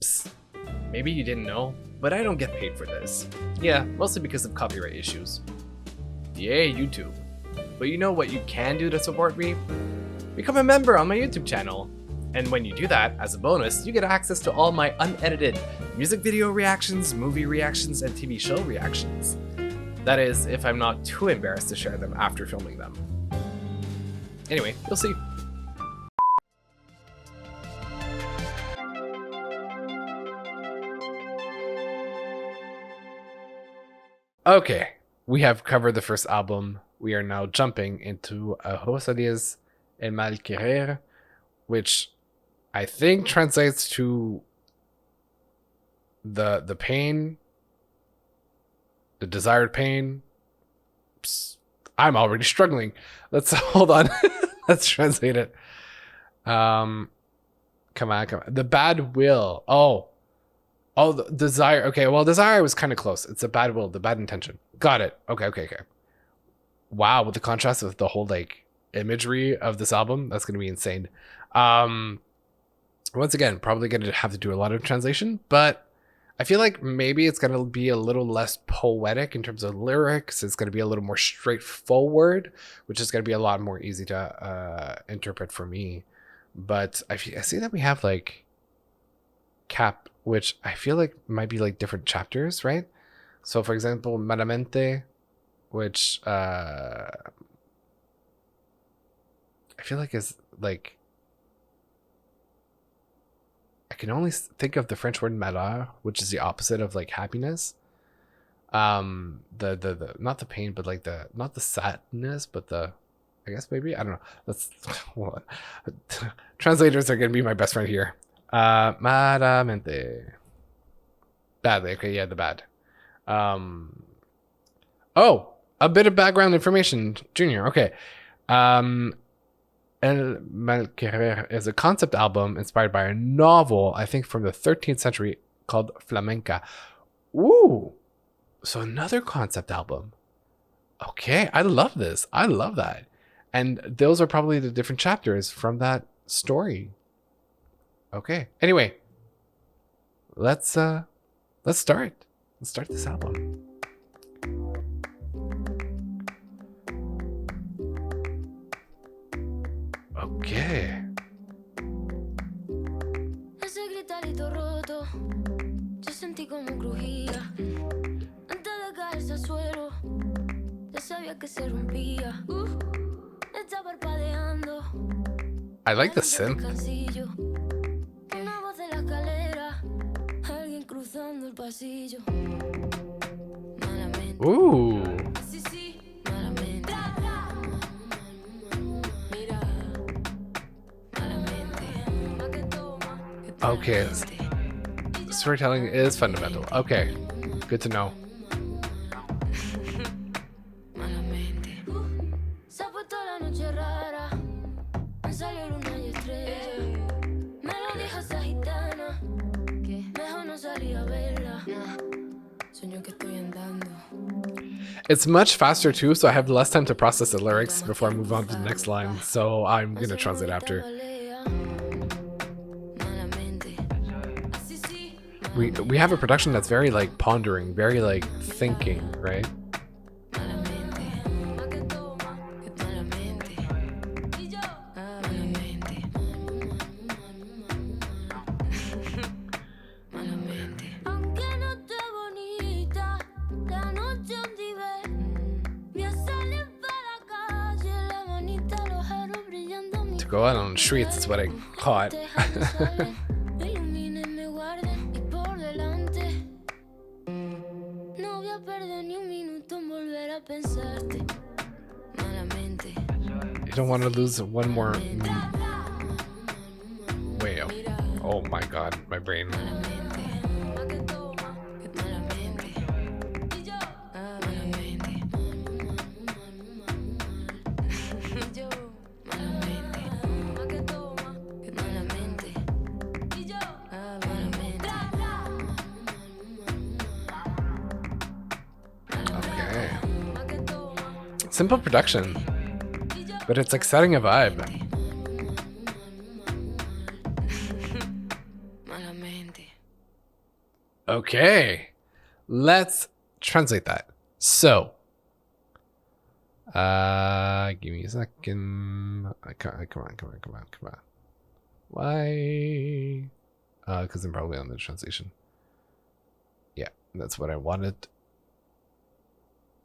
Oops. Maybe you didn't know, but I don't get paid for this. Yeah, mostly because of copyright issues. Yay, YouTube. But you know what you can do to support me? Become a member on my YouTube channel. And when you do that, as a bonus, you get access to all my unedited music video reactions, movie reactions, and TV show reactions. That is, if I'm not too embarrassed to share them after filming them. Anyway, you'll see. Okay, we have covered the first album. We are now jumping into Rosalia's El Mal Querer, which I think translates to the pain, the desired pain. Psst, I'm already struggling. Let's hold on. Let's translate it. Come on. The bad will. Oh, the desire. Okay, well, desire was kind of close. It's the bad will, the bad intention. Got it. Okay. Wow, with the contrast with the whole like imagery of this album, that's gonna be insane. Once again, probably gonna have to do a lot of translation, but I feel like maybe it's gonna be a little less poetic in terms of lyrics. It's gonna be a little more straightforward, which is gonna be a lot more easy to interpret for me. But I see that we have like cap, which I feel like might be like different chapters, right? So for example, MALAMENTE, which I feel like is like, I can only think of the French word malheur, which is the opposite of like happiness. The not the pain, but like not the sadness, but I guess maybe, I don't know. Let's hold on. Translators are gonna be my best friend here. Malamente. Badly. Okay, yeah, the bad. Oh, a bit of background information, Junior. Okay. El Mal Querer is a concept album inspired by a novel, I think from the 13th century, called Flamenca. Ooh, so another concept album. Okay, I love this. I love that. And those are probably the different chapters from that story. Okay, anyway, let's start. Let's start this album. Okay. Ese gritarito roto, yo sentí como crujía. Antes de caerse al suelo, ya sabía que se rompía. Está parpadeando. I like the synth. Una voz de la escalera, alguien cruzando el pasillo. Malamente. Ooh. Sí, malamente. Okay, storytelling is fundamental. Okay, good to know. It's much faster too, so I have less time to process the lyrics before I move on to the next line, so I'm gonna translate after. We have a production that's very like pondering, very like thinking, right? To go out on the streets is what I caught. You don't want to lose one more way. Oh my god, my brain. Okay. Simple production. But it's like setting a vibe. Okay. Let's translate that. So, give me a second. Come on. Why? Because I'm probably on the translation. Yeah, that's what I wanted.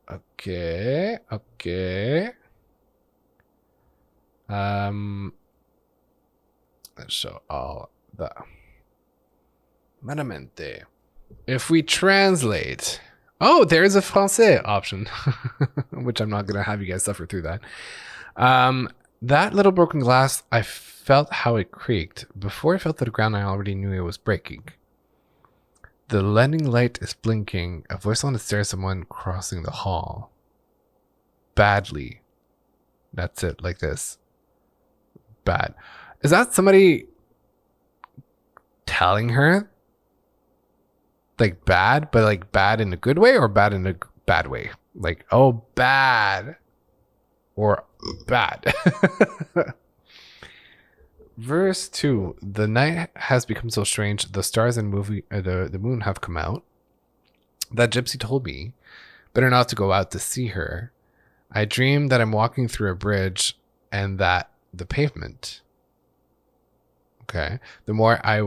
Okay. Let's show all the MALAMENTE. If we translate, oh, there's a français option, which I'm not gonna have you guys suffer through that. That little broken glass, I felt how it creaked. Before I felt the ground, I already knew it was breaking. The landing light is blinking. A voice on the stairs, someone crossing the hall. Badly. That's it, like this. Bad. Is that somebody telling her? Like bad, but like bad in a good way or bad in a bad way? Like, oh, bad. Or bad. Verse 2. The night has become so strange. The stars and the moon have come out. That gypsy told me better not to go out to see her. I dream that I'm walking through a bridge and that the pavement. Okay. The more I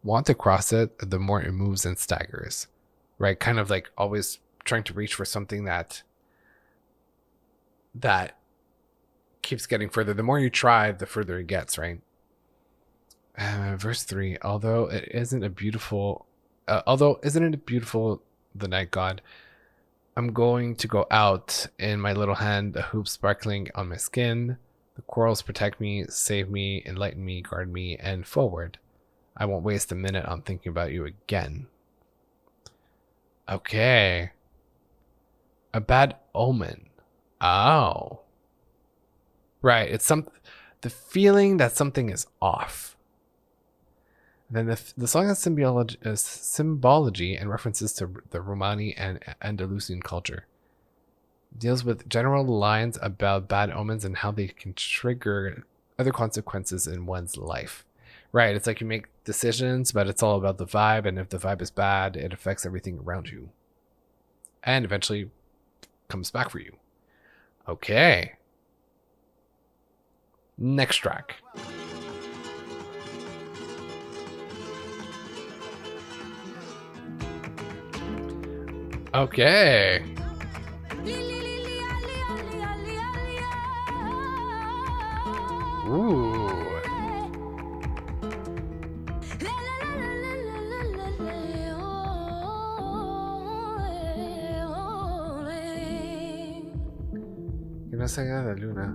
want to cross it, the more it moves and staggers. Right? Kind of like always trying to reach for something that keeps getting further. The more you try, the further it gets, right? Verse 3. Isn't it beautiful, the night, God? I'm going to go out in my little hand, the hoop sparkling on my skin. The corals protect me, save me, enlighten me, guard me, and forward. I won't waste a minute on thinking about you again. Okay. A bad omen. Oh. Right. It's the feeling that something is off. Then the song has symbology and references to the Romani and Andalusian culture. Deals with general lines about bad omens and how they can trigger other consequences in one's life. Right, it's like you make decisions, but it's all about the vibe, and if the vibe is bad, it affects everything around you. And eventually comes back for you. Okay. Next track. Okay. Ooh. Que no salga la luna.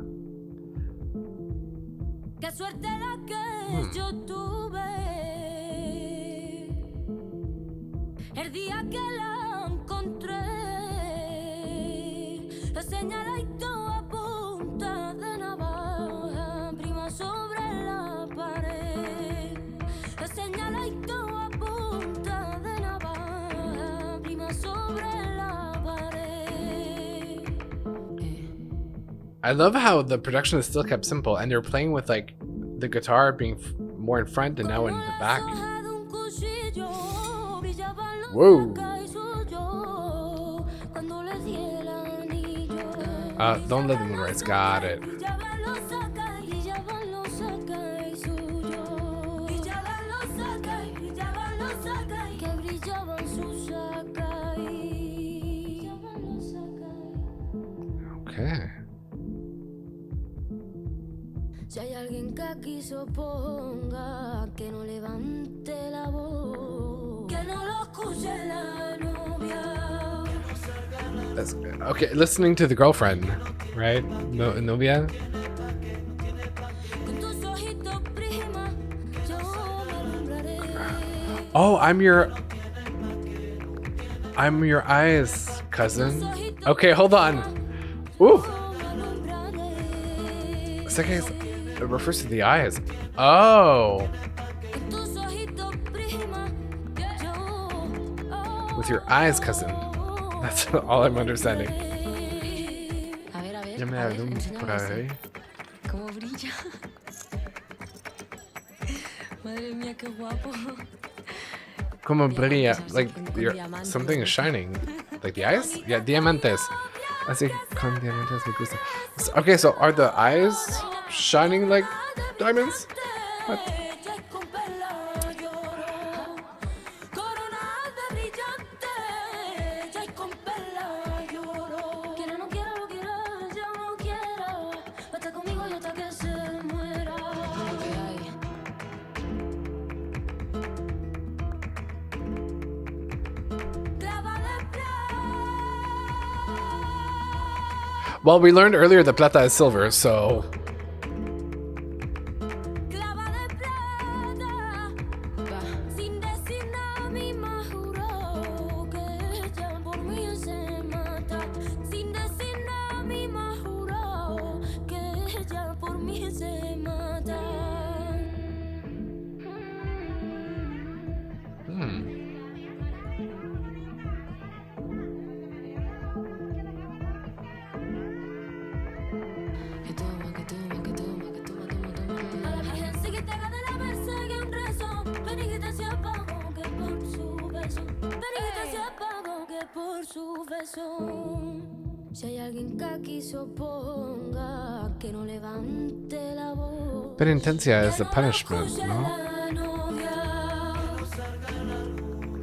Qué suerte la que yo tuve el día que la encontré. La señaladito a punta de navaja, prima sobre la pared. La señaladito a punta de navaja, prima sobre la pared. I love how the production is still kept simple, and they're playing with like the guitar being more in front and now in the back. Whoa. Don't let the moon rise. Got it. Okay. Si hay alguien que aquí se oponga, que no levante la voz, que no lo escuche la novia. Okay, listening to the girlfriend, right? Novia? Oh, I'm your eyes, cousin. Okay, hold on. Ooh. Second, it refers to the eyes. Oh. With your eyes, cousin. That's all I'm understanding. Ya me habló por ahí. Cómo brilla. Madre mía, qué guapo. Como brilla, like something is shining. Like the eyes? Yeah, diamantes. Así con diamantes me gusta. Okay, so are the eyes shining like diamonds? What? Well, we learned earlier that plata is silver, so... Penitencia is the punishment, no?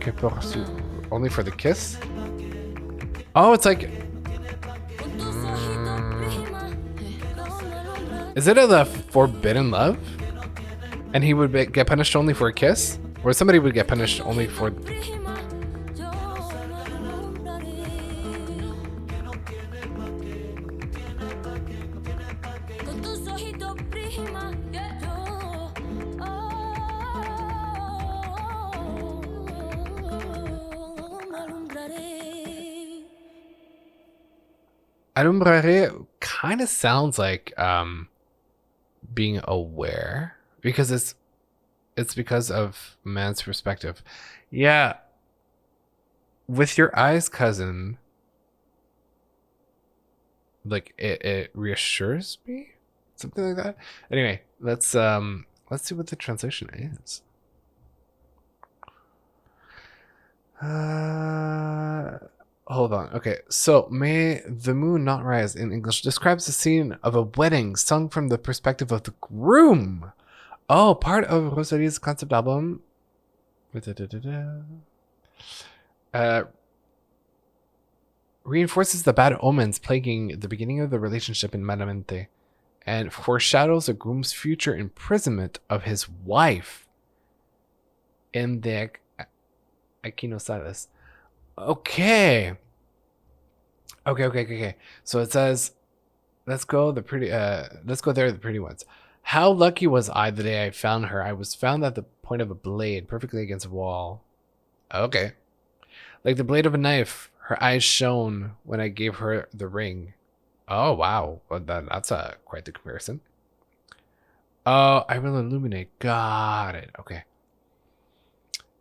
Que por su... Only for the kiss? Oh, it's like... Is it the forbidden love? And he would get punished only for a kiss? Or somebody would get punished only for... Alumbrare kind of sounds like being aware, because it's because of man's perspective. Yeah. With your eyes, cousin, like it reassures me, something like that. Anyway, let's see what the translation is. Hold on. Okay, so May the Moon Not Rise in English describes the scene of a wedding sung from the perspective of the groom. Oh, part of Rosalia's concept album. Reinforces the bad omens plaguing the beginning of the relationship in MALAMENTE, and foreshadows a groom's future imprisonment of his wife in the AQUÍ no sales. Okay. So it says, let's go there, the pretty ones. How lucky was I the day I found her? I was found at the point of a blade, perfectly against a wall. Okay. Like the blade of a knife, her eyes shone when I gave her the ring. Oh, wow. Well, that's quite the comparison. Oh, I will illuminate. Got it. Okay.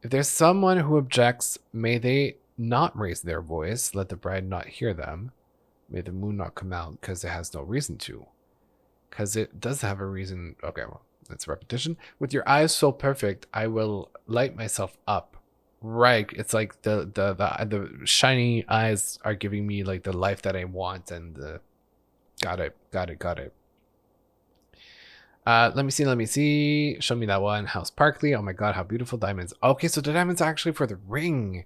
If there's someone who objects, may they not raise their voice. Let the bride not hear them. May the moon not come out, because it has no reason to. Because it does have a reason. Okay, well, that's repetition. With your eyes so perfect, I will light myself up. Right. It's like the shiny eyes are giving me like the life that I want, and got it. Let me see. Show me that one. How sparkly. Oh my god, how beautiful diamonds. Okay, so the diamonds are actually for the ring.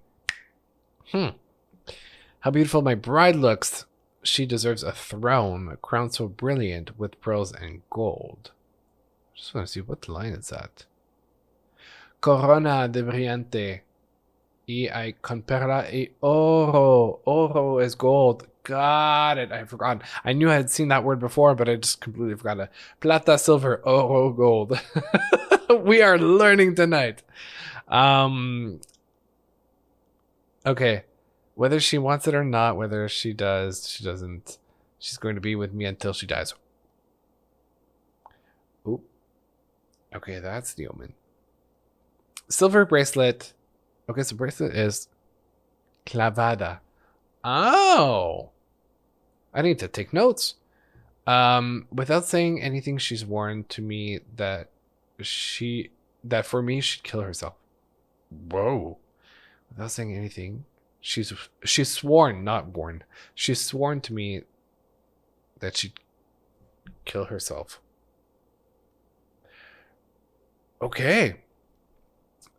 How beautiful my bride looks. She deserves a throne, a crown so brilliant with pearls and gold. I just want to see what line is that. Corona de brillante. Y hay con perla y oro. Oro is gold. Got it. I forgot. I knew I had seen that word before, but I just completely forgot it. Plata, silver, oro, gold. We are learning tonight. Okay. Whether she wants it or not, whether she does, she doesn't, she's going to be with me until she dies. Ooh. Okay, that's the omen. Silver bracelet. Okay, so bracelet is clavada. Oh. I need to take notes. Without saying anything, she's warned to me that for me she'd kill herself. Whoa. without saying anything. She's sworn, not born. She's sworn to me that she'd kill herself. Okay.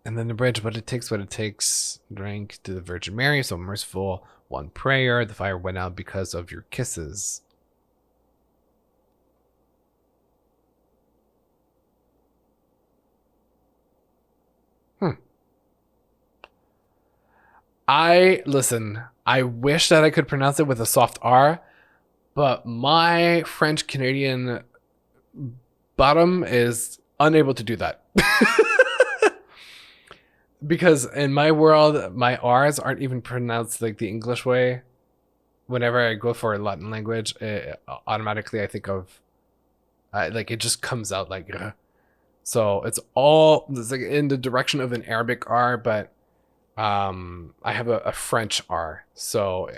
And then the bridge, what it takes. Drank to the Virgin Mary, so merciful. One prayer. The fire went out because of your kisses. Listen, I wish that I could pronounce it with a soft R, but my French Canadian bottom is unable to do that. Because in my world, my R's aren't even pronounced like the English way. Whenever I go for a Latin language, automatically I think of, like it just comes out like, so it's like in the direction of an Arabic R, but I have a French R, so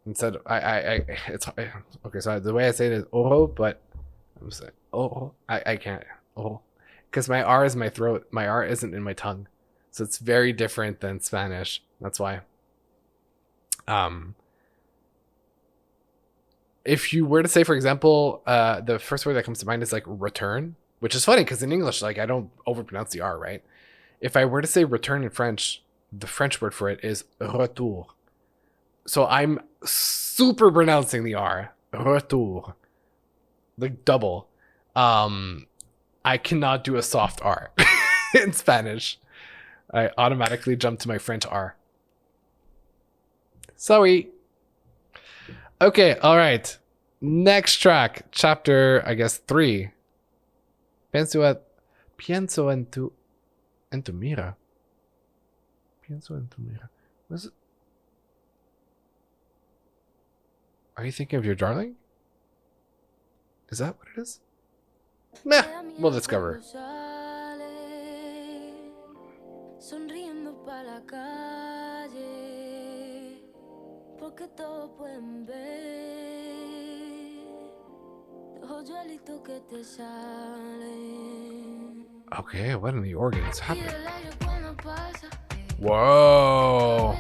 instead it's okay. So the way I say it is oro, but I'm saying I can't because my R is my throat. My R isn't in my tongue, so it's very different than Spanish. That's why. If you were to say, for example, the first word that comes to mind is like return, which is funny because in English, like I don't overpronounce the R, right? If I were to say return in French, the French word for it is retour. So I'm super pronouncing the R. Retour. Like double. I cannot do a soft R in Spanish. I automatically jump to my French R. Sorry. Okay, alright. Next track. Chapter, I guess, 3. Pienso en tu mira. Pienso en tu mira. What is it? Are you thinking of your darling? Is that what it is? Meh, we'll discover. Okay, what in the organ is happening? Whoa!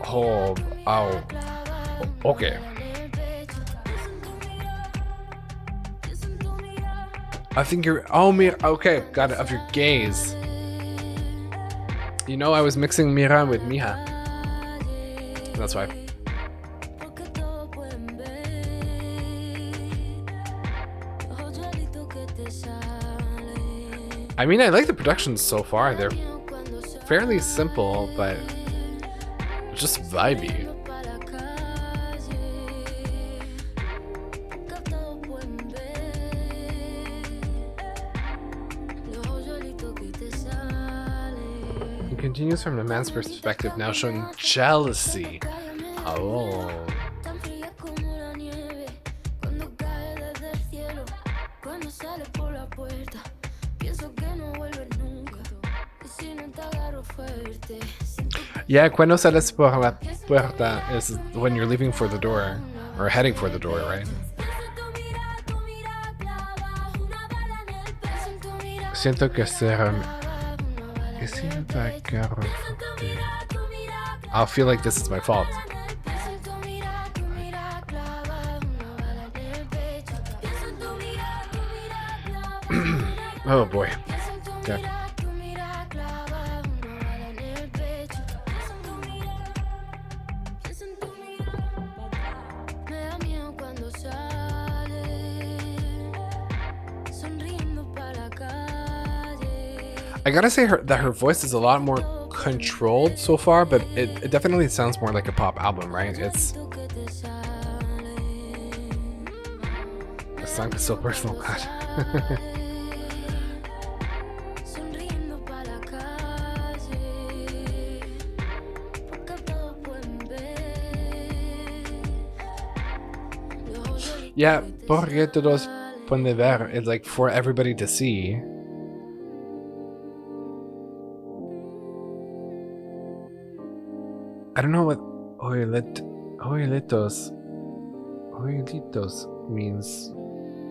Oh, ow. Okay. I think you're, oh, okay, got it, of your gaze. You know, I was mixing Mira with Mija. That's why. I mean, I like the productions so far. They're fairly simple, but just vibey. It continues from the man's perspective, now showing jealousy. Oh. Yeah, cuando sales por la puerta is when you're leaving for the door, or heading for the door, right? Siento que I'll feel like this is my fault. Oh boy. Okay. I gotta say that her voice is a lot more controlled so far, but it definitely sounds more like a pop album, right? The song is so personal, God. Yeah, porque todos Point de ver is like for everybody to see. I don't know what oilitos means.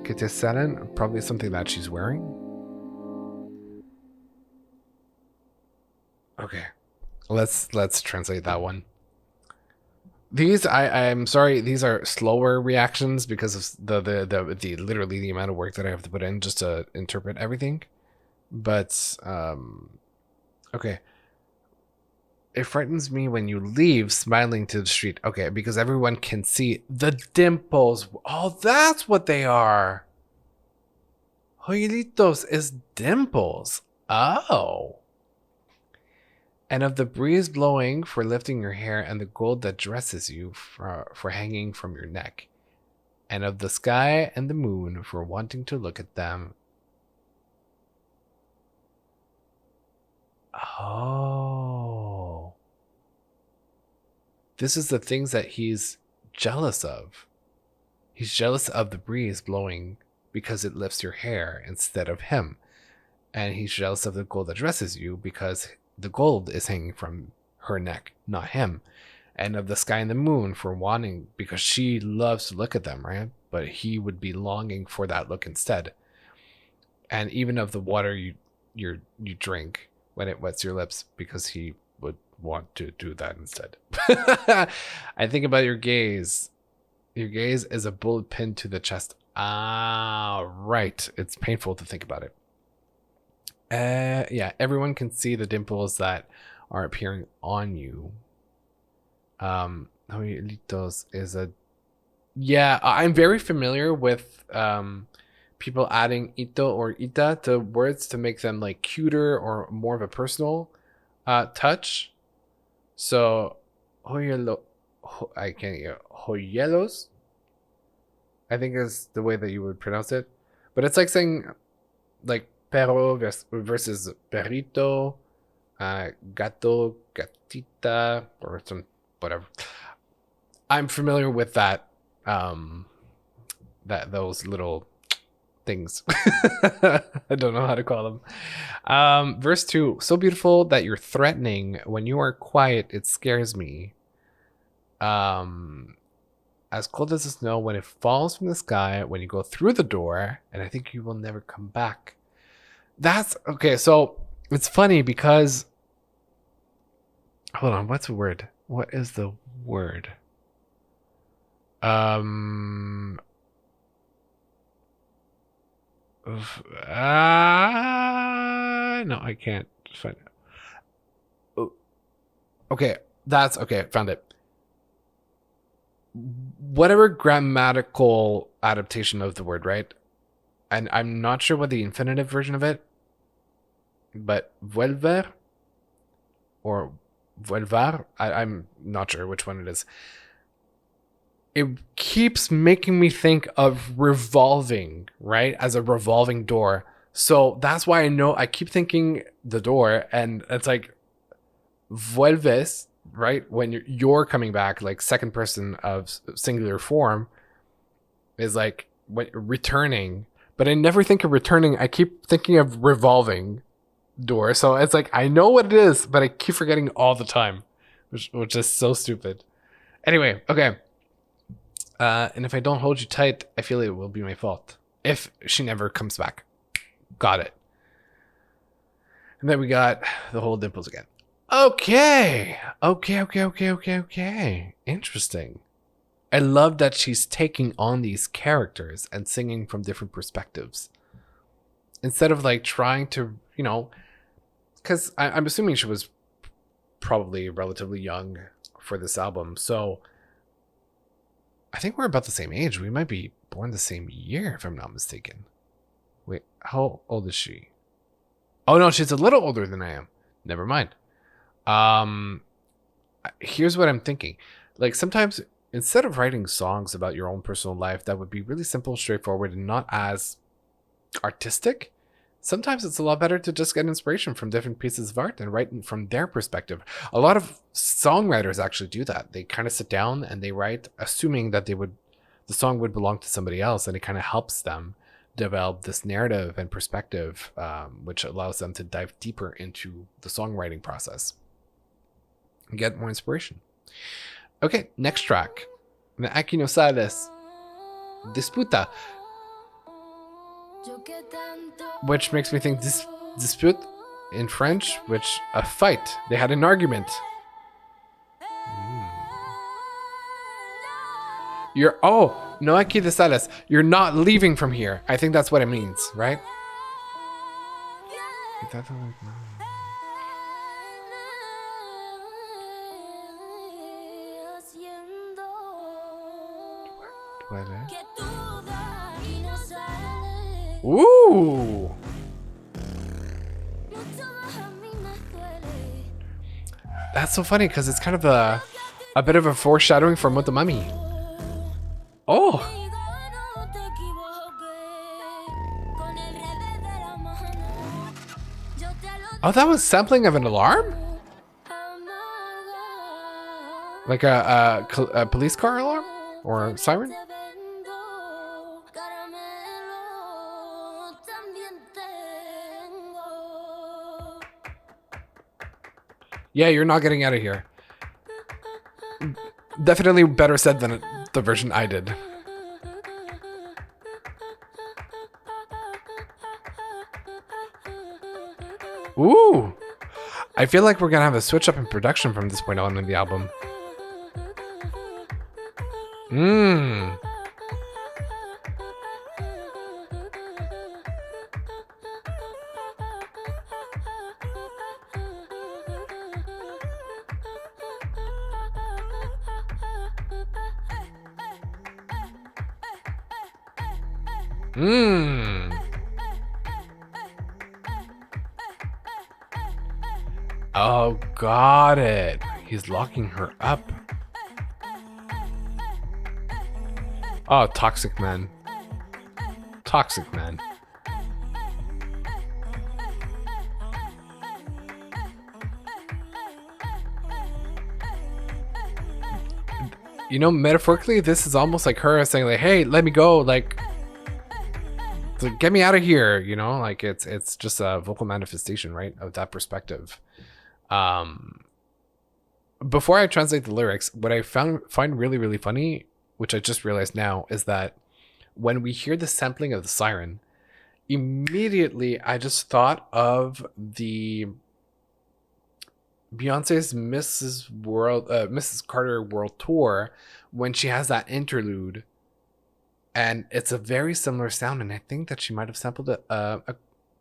Que te salen, probably something that she's wearing. Okay, let's translate that one. These I'm sorry, these are slower reactions because of the literally the amount of work that I have to put in just to interpret everything. But okay. It frightens me when you leave smiling to the street. Okay, because everyone can see the dimples. Oh, that's what they are. Joyelitos is dimples. Oh. And of the breeze blowing for lifting your hair and the gold that dresses you for hanging from your neck. And of the sky and the moon for wanting to look at them. Oh. This is the things that he's jealous of. He's jealous of the breeze blowing because it lifts your hair instead of him. And he's jealous of the gold that dresses you because the gold is hanging from her neck, not him. And of the sky and the moon for wanting, because she loves to look at them, right? But he would be longing for that look instead. And even of the water you drink when it wets your lips, because he would want to do that instead. I think about your gaze. Your gaze is a bullet pinned to the chest. Ah, right. It's painful to think about it. Yeah, everyone can see the dimples that are appearing on you. Joyelitos is a... Yeah, I'm very familiar with people adding ito or ita to words to make them like cuter or more of a personal touch. So, joyelos, I think is the way that you would pronounce it. But it's like saying like perro versus perrito, gato, gatita, or some whatever. I'm familiar with that, those little things. I don't know how to call them. Verse 2, so beautiful that you're threatening. When you are quiet, it scares me. As cold as the snow when it falls from the sky, when you go through the door, and I think you will never come back. That's okay. So it's funny because, hold on, what's the word? What is the word? No, I can't find it. Oh, okay, that's okay. Found it. Whatever grammatical adaptation of the word, right? And I'm not sure what the infinitive version of it, but vuelver or vuelvar, I'm not sure which one it is. It keeps making me think of revolving, right? As a revolving door. So that's why I keep thinking the door, and it's like vuelves, right? When you're coming back, like second person of singular form is like when returning, but I never think of returning. I keep thinking of revolving door. So it's like, I know what it is, but I keep forgetting all the time, which is so stupid. Anyway, okay. And if I don't hold you tight, I feel it will be my fault. If she never comes back. Got it. And then we got the whole dimples again. Okay. Interesting. I love that she's taking on these characters and singing from different perspectives. Instead of like trying to, because I'm assuming she was probably relatively young for this album. So I think we're about the same age. We might be born the same year, if I'm not mistaken. Wait, how old is she? Oh, no, she's a little older than I am. Never mind. Here's what I'm thinking. Like sometimes instead of writing songs about your own personal life that would be really simple, straightforward, and not as artistic, sometimes it's a lot better to just get inspiration from different pieces of art and write from their perspective. A lot of songwriters actually do that. They kind of sit down and they write assuming that the song would belong to somebody else, and it kind of helps them develop this narrative and perspective, which allows them to dive deeper into the songwriting process and get more inspiration. Okay, next track. Aquí no sales. Disputa. Which makes me think dispute in French, which a fight. They had an argument. You're, oh, no aquí de sales. You're not leaving from here. I think that's what it means, right? Ooh. That's so funny because it's kind of a bit of a foreshadowing for Motomami. Oh. Oh, that was sampling of an alarm? Like a police car alarm? Or a siren? Yeah, you're not getting out of here. Definitely better said than the version I did. Ooh! I feel like we're gonna have a switch up in production from this point on in the album. Mmm. Mmm. Oh, got it. He's locking her up. Oh, toxic man. Toxic man. You know, metaphorically, this is almost like her saying like, hey, let me go, like get me out of here, you know, like it's just a vocal manifestation, right, of that perspective. Before I translate the lyrics, what I find really funny, which I just realized now, is that when we hear the sampling of the siren, immediately I just thought of the Beyonce's Mrs. Carter World Tour when she has that interlude, and it's a very similar sound, and I think that she might have sampled a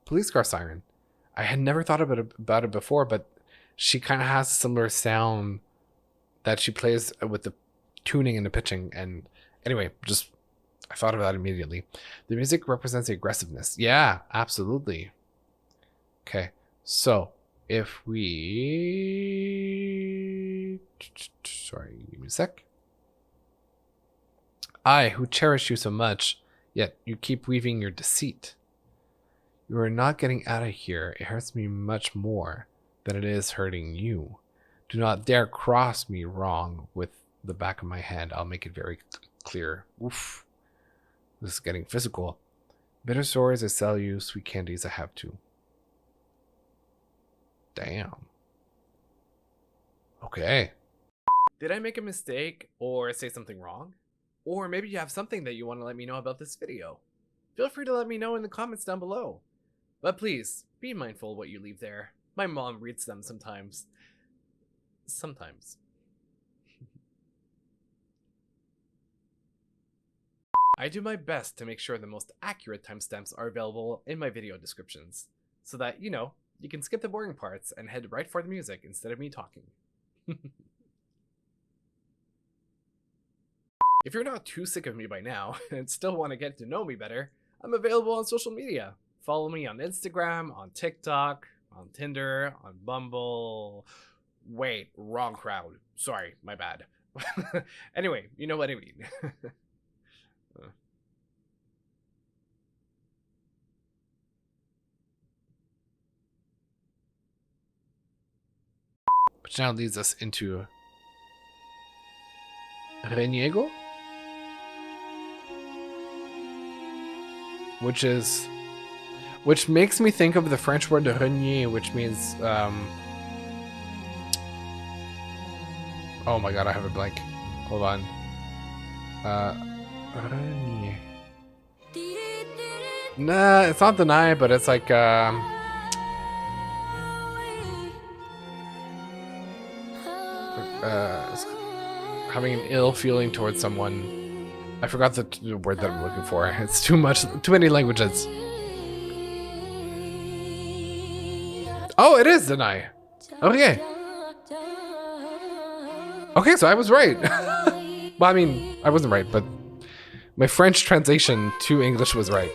police car siren. I had never thought about it before, but she kind of has a similar sound that she plays with the tuning and the pitching. And anyway, just I thought of that immediately. The music represents the aggressiveness. Yeah, absolutely. Okay, so if we... Sorry, give me a sec. I, who cherish you so much, yet you keep weaving your deceit. You are not getting out of here. It hurts me much more than it is hurting you. Do not dare cross me wrong with the back of my hand. I'll make it very clear. Oof. This is getting physical. Bitter sores I sell you, sweet candies I have to. Damn. Okay. Did I make a mistake or say something wrong? Or maybe you have something that you want to let me know about this video. Feel free to let me know in the comments down below. But please, be mindful what you leave there. My mom reads them sometimes. I do my best to make sure the most accurate timestamps are available in my video descriptions, so that, you know, you can skip the boring parts and head right for the music instead of me talking. If you're not too sick of me by now and still want to get to know me better, I'm available on social media. Follow me on Instagram, on TikTok, on Tinder, on Bumble. Wait, wrong crowd. Sorry, my bad. Anyway, you know what I mean. Which now leads us into RENIEGO? which makes me think of the French word renier, which means oh my god, I have a blank. Hold on. Renier. Nah, it's not deny, but it's like having an ill feeling towards someone. I forgot the word that I'm looking for. It's too many languages. Oh, it is deny. Okay. Okay, so I was right. Well, I mean, I wasn't right, but my French translation to English was right.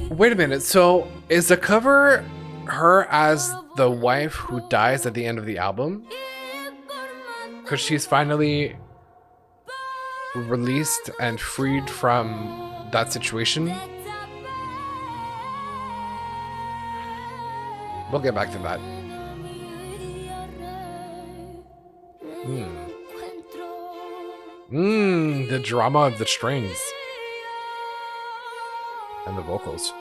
Wait a minute, so is the cover her as the wife who dies at the end of the album? Because she's finally released and freed from that situation? We'll get back to that. The drama of the strings. And the vocals.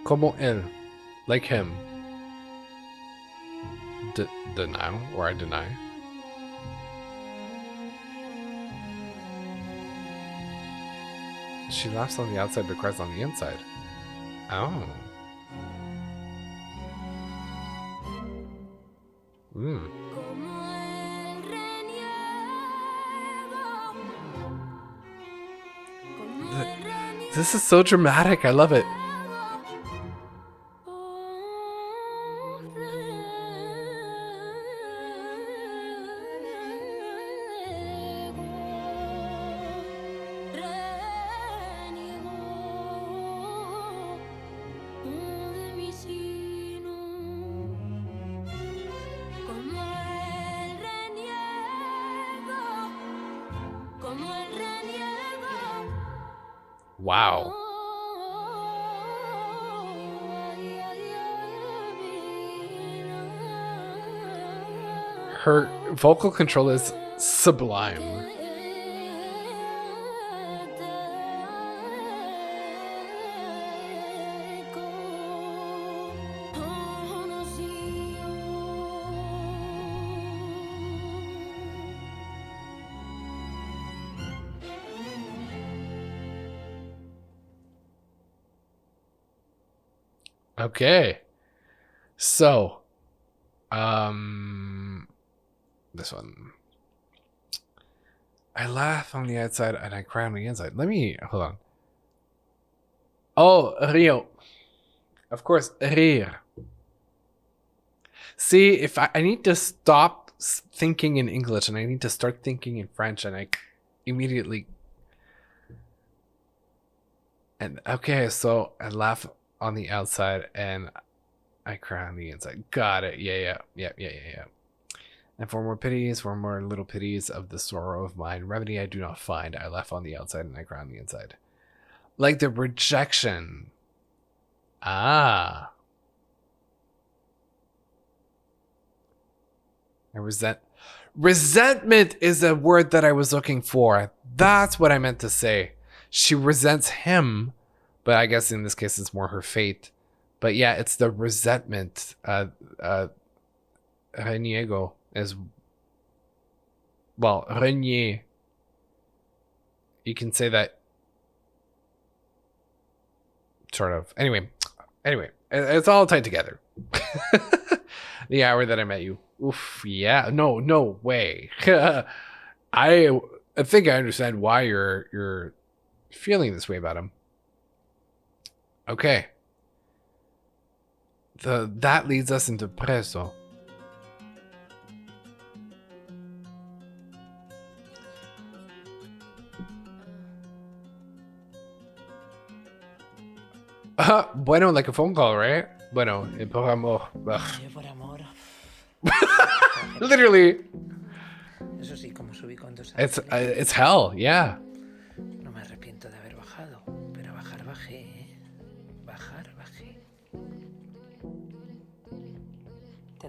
Como él, like him. Deny, or I deny. She laughs on the outside but cries on the inside. Oh. This is so dramatic. I love it. Wow. Her vocal control is sublime. Okay. So, this one. I laugh on the outside and I cry on the inside. Let me, hold on. Oh, Rio. Of course, rire. See, if I need to stop thinking in English and I need to start thinking in French, and I immediately. And okay, so I laugh on the outside and I cry on the inside. Got it. Yeah. And for more little pities of the sorrow of mine, remedy I do not find. I laugh on the outside and I cry on the inside. Like the rejection. Ah. Resentment is a word that I was looking for. That's what I meant to say. She resents him, but I guess in this case it's more her fate. But yeah, it's the resentment. Reniego is, well, renier. You can say that sort of. Anyway, it's all tied together. The hour that I met you. Oof, yeah. No way. I think I understand why you're feeling this way about him. Okay. That leads us into PRESO. Bueno, like a phone call, right? Bueno, por amor. Ugh. Yo por amor. Literally. Eso sí, como subí con 2 It's hell, yeah. No me arrepiento de haber bajado, pero bajar bajé, ¿eh? Bajar bajé.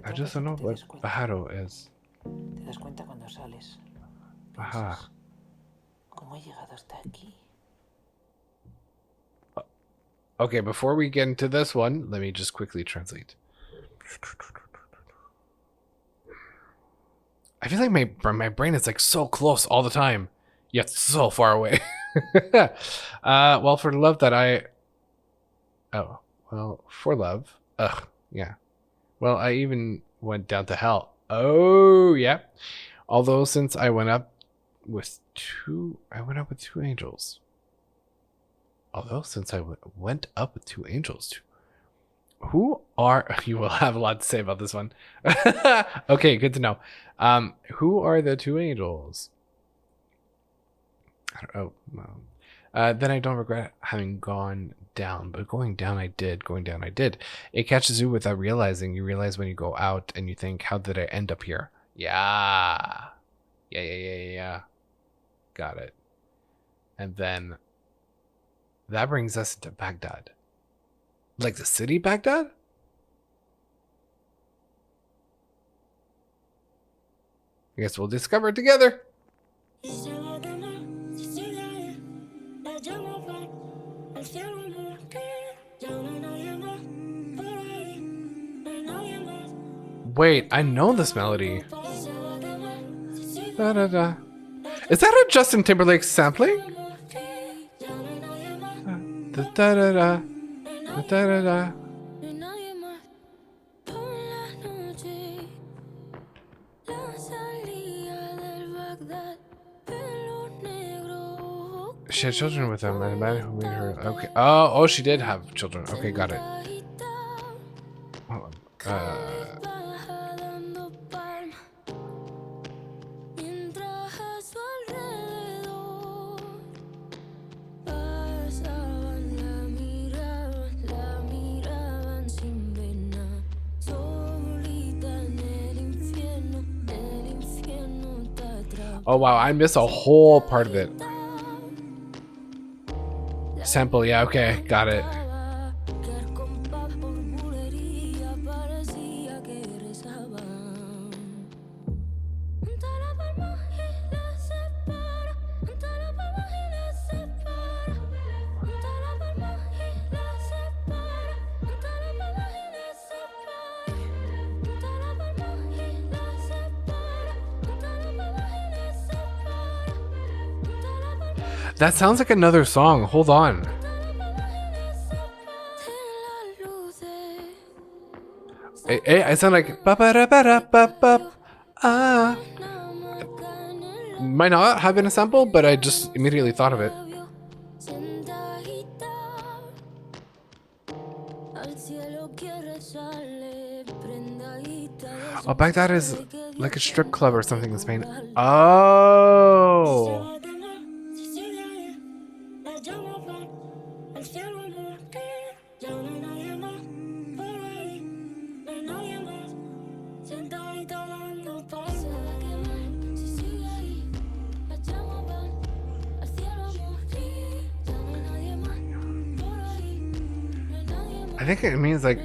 I just don't know what bajaro is. Te das cuenta cuando sales. Ajá. Piensas, ¿cómo he llegado hasta aquí? Okay, before we get into this one, let me just quickly translate. I feel like my brain is like so close all the time, yet so far away. Well, for love that I... Oh, well, for love. Ugh, yeah. Well, I even went down to hell. Oh, yeah. Although since I went up with two angels. Although since I went up with 2 angels, who are... You will have a lot to say about this one. Okay, good to know. Who are the 2 angels? I don't know. Then I don't regret having gone down, but going down I did. It catches you without realizing. You realize when you go out and you think, how did I end up here? Yeah. Got it. And then that brings us into Baghdad. Like the city Baghdad? I guess we'll discover it together. Wait, I know this melody. Da, da, da. Is that a Justin Timberlake sampling? Da, da, da, da. Da, da, da, da. She had children with them, and a man who made her. Okay. Oh, she did have children. Okay, got it. Hold on. Oh wow, I missed a whole part of it. Sample, yeah, okay, got it. That sounds like another song. Hold on. I sound like ba ba da ba da ba ba ah. Might not have been a sample, but I just immediately thought of it. Oh, Baghdad is like a strip club or something in Spain. Oh. I think it means like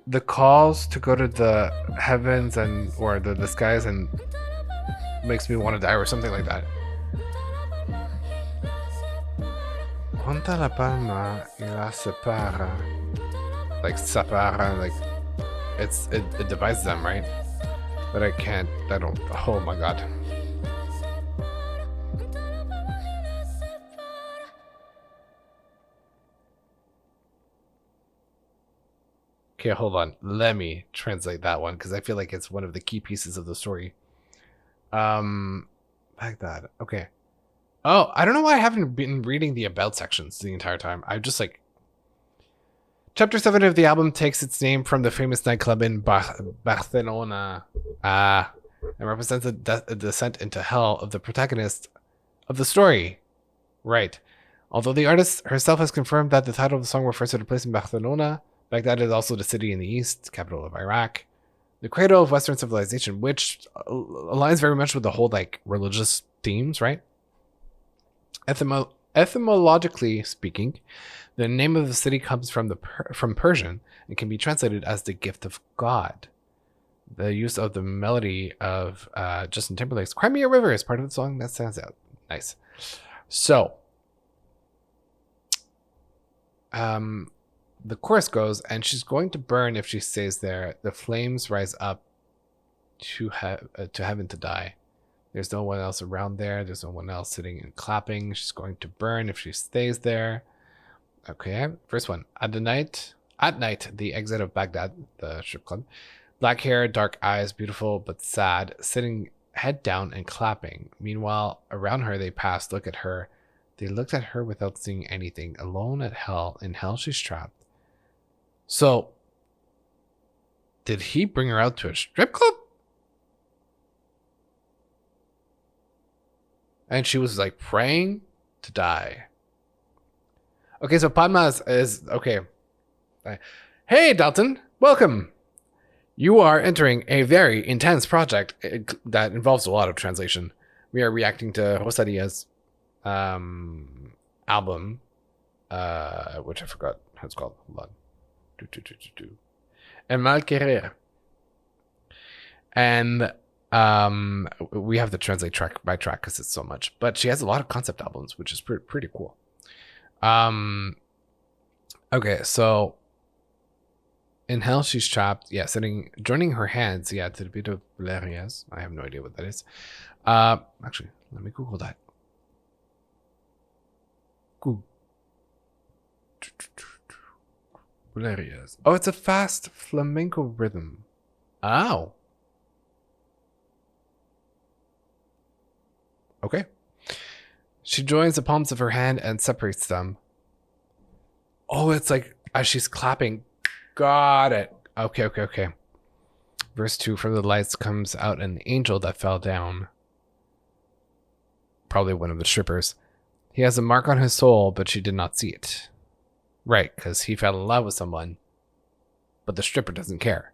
the calls to go to the heavens and or the skies and makes me want to die or something like that. Junta la palma y la separa. Like separa, like it divides them, right? But I don't. Oh my god. Okay, hold on. Let me translate that one because I feel like it's one of the key pieces of the story. Baghdad. Okay. Oh, I don't know why I haven't been reading the about sections the entire time. I just like... Chapter 7 of the album takes its name from the famous nightclub in Barcelona. And represents a descent into hell of the protagonist of the story. Right. Although the artist herself has confirmed that the title of the song refers to the place in Barcelona, Baghdad is also the city in the east, capital of Iraq, the cradle of Western civilization, which aligns very much with the whole like religious themes, right? Etymologically speaking, the name of the city comes from from Persian and can be translated as the gift of God. The use of the melody of Justin Timberlake's "Cry Me a River" is part of the song that stands out. Nice. So, the chorus goes, and she's going to burn if she stays there. The flames rise up to heaven to die. There's no one else around there. There's no one else sitting and clapping. She's going to burn if she stays there. Okay, first one. At night, the exit of Baghdad, the strip club. Black hair, dark eyes, beautiful but sad, sitting head down and clapping. Meanwhile, around her they passed, look at her. They looked at her without seeing anything. Alone at hell. In hell she's trapped. So, did he bring her out to a strip club? And she was like praying to die. Okay, so Padma is okay. Hey, Dalton, welcome. You are entering a very intense project that involves a lot of translation. We are reacting to Rosalia's album, which I forgot how it's called. Hold on. And Mal Querer. And we have to translate track by track because it's so much. But she has a lot of concept albums, which is pretty cool. Okay, so in hell she's trapped. Yeah, joining her hands. Yeah, to the beat of Valerias. I have no idea what that is. Actually, let me Google that. Valerias. Oh, it's a fast flamenco rhythm. Oh. Okay. She joins the palms of her hand and separates them. Oh, it's like as she's clapping. Got it. Okay. Verse 2, from the lights comes out an angel that fell down. Probably one of the strippers. He has a mark on his soul, but she did not see it. Right, because he fell in love with someone, but the stripper doesn't care.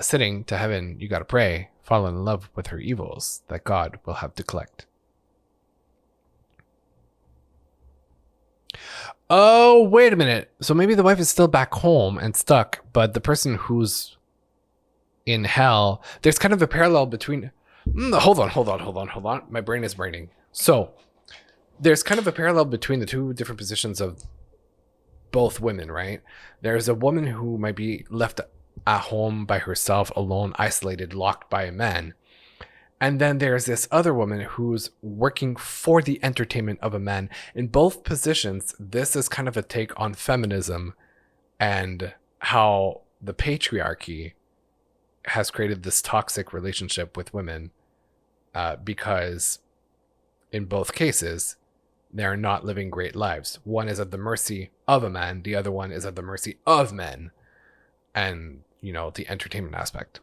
Sitting to heaven, you gotta pray. Fall in love with her evils that God will have to collect. Oh, wait a minute. So maybe the wife is still back home and stuck, but the person who's in hell, there's kind of a parallel between... Hold on. My brain is braining. So there's kind of a parallel between the two different positions of both women, right? There's a woman who might be left at home by herself, alone, isolated, locked by a man. And then there's this other woman who's working for the entertainment of a man. In both positions, this is kind of a take on feminism and how the patriarchy has created this toxic relationship with women, because in both cases, they're not living great lives. One is at the mercy of a man. The other one is at the mercy of men. And, you know, the entertainment aspect.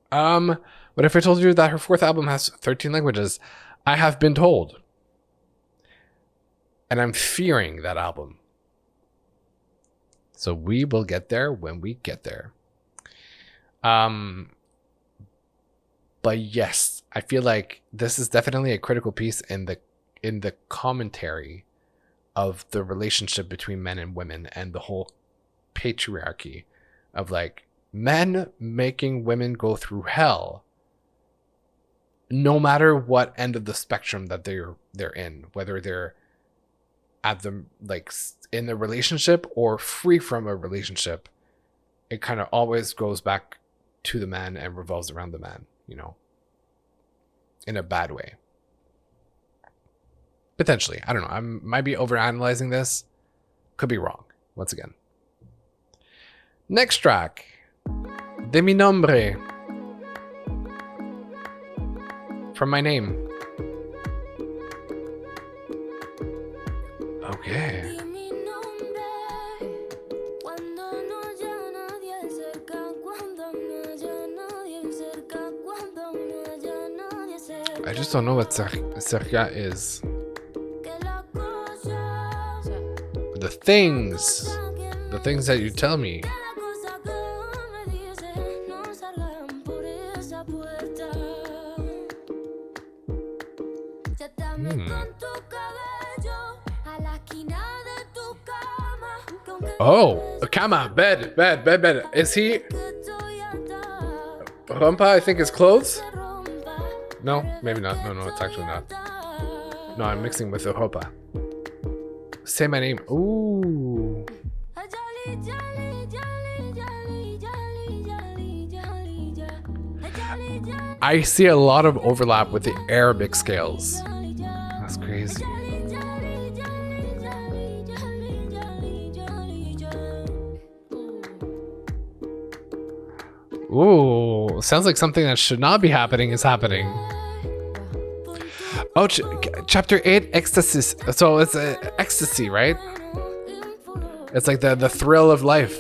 But if I told you that her fourth album has 13 languages, I have been told. And I'm fearing that album. So we will get there when we get there. But yes, I feel like this is definitely a critical piece in the commentary of the relationship between men and women and the whole patriarchy of like men making women go through hell no matter what end of the spectrum that they're in, whether they're at the like in the relationship or free from a relationship. It kind of always goes back to the man and revolves around the man, you know, in a bad way. Potentially. I don't know. I might be overanalyzing this. Could be wrong. Once again. Next track. De mi nombre. From my name. Okay. I just don't know what Cerca is. The things. The things that you tell me. Oh, a cama, bed. Is he? Rompa, I think, is clothes? No, maybe not. No, it's actually not. No, I'm mixing with the ropa. Say my name. Ooh. I see a lot of overlap with the Arabic scales. That's crazy. Ooh, sounds like something that should not be happening is happening. Oh, chapter 8, Éxtasis. So it's ecstasy, right? It's like the thrill of life.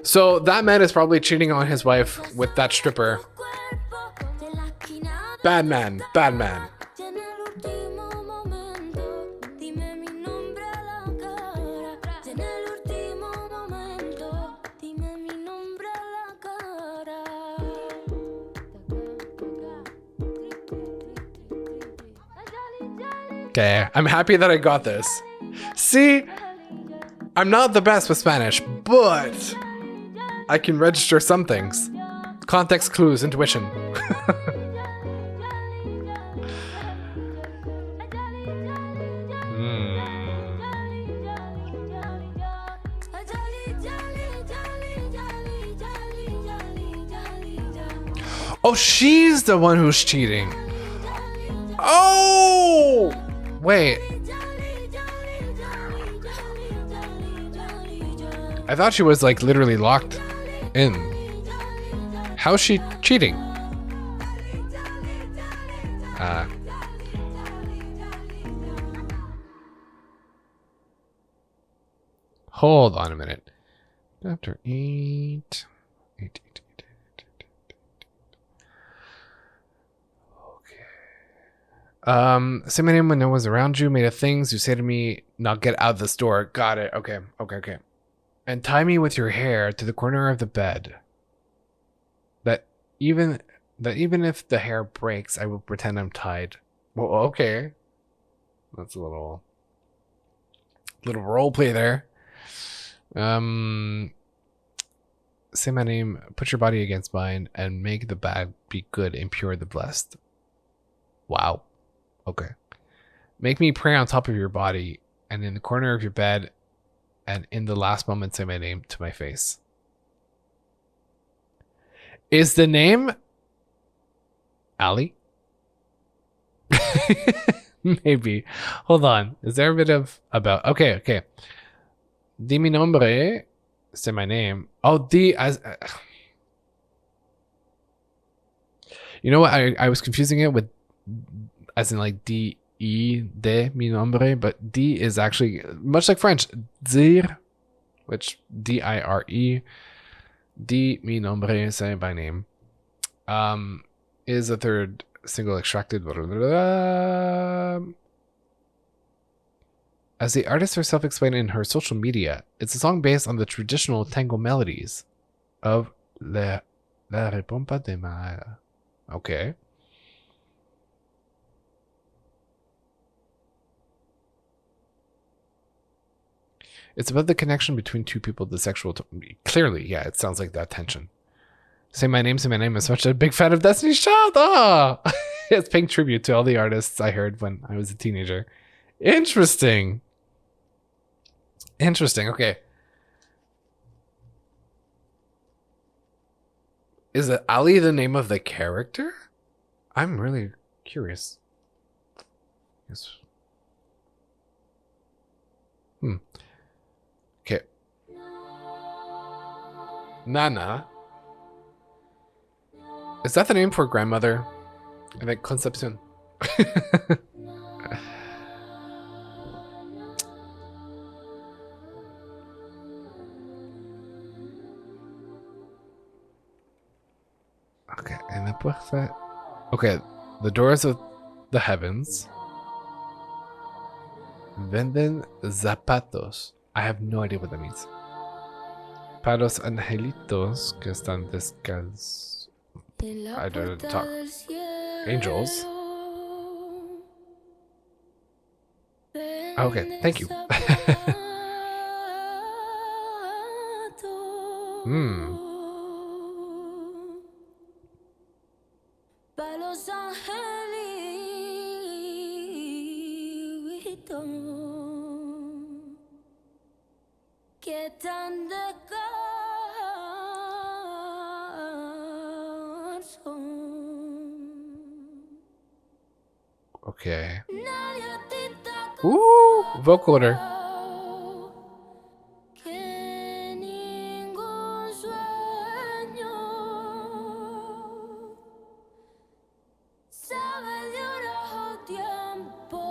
So that man is probably cheating on his wife with that stripper. Bad man. Okay, I'm happy that I got this. See, I'm not the best with Spanish, but I can register some things. Context clues, intuition. Oh, she's the one who's cheating. Oh! Wait. I thought she was like literally locked in. How's she cheating? Hold on a minute. Chapter 8. Say my name when no one's around you. Made of things you say to me, now get out of the store. Got it. Okay. And tie me with your hair to the corner of the bed. That even if the hair breaks, I will pretend I'm tied. Well, okay. That's a little role play there. Say my name, put your body against mine, and make the bad be good and pure the blessed. Wow. Okay. Make me pray on top of your body and in the corner of your bed, and in the last moment say my name to my face. Is the name Ali? Maybe. Hold on. Is there a bit of about? Okay. Di mi nombre. Say my name. Oh, di as. You know what? I was confusing it with as in like D E de mi nombre, but D is actually much like French. Dire, which D-I-R-E. Di mi nombre, say by name. Is a third single extracted. As the artist herself explained in her social media, it's a song based on the traditional tango melodies of La Repompa de Mar. Okay. It's about the connection between two people, the sexual... Clearly, yeah, it sounds like that tension. Say my name. I'm such a big fan of Destiny's Child. Oh! It's paying tribute to all the artists I heard when I was a teenager. Interesting. Okay. Is it Ali the name of the character? I'm really curious. Yes. Okay. Nana. Is that the name for grandmother? I think Concepción. Okay, and the puerta. Okay, the doors of the heavens. Venden zapatos. I have no idea what that means. Para los angelitos que están descalzos. I don't talk. Angels. Okay, thank you. Para los angelitos que están descalzos. Okay. Ooh, vocal order. Que ningún sueño sabe de horas o tiempo.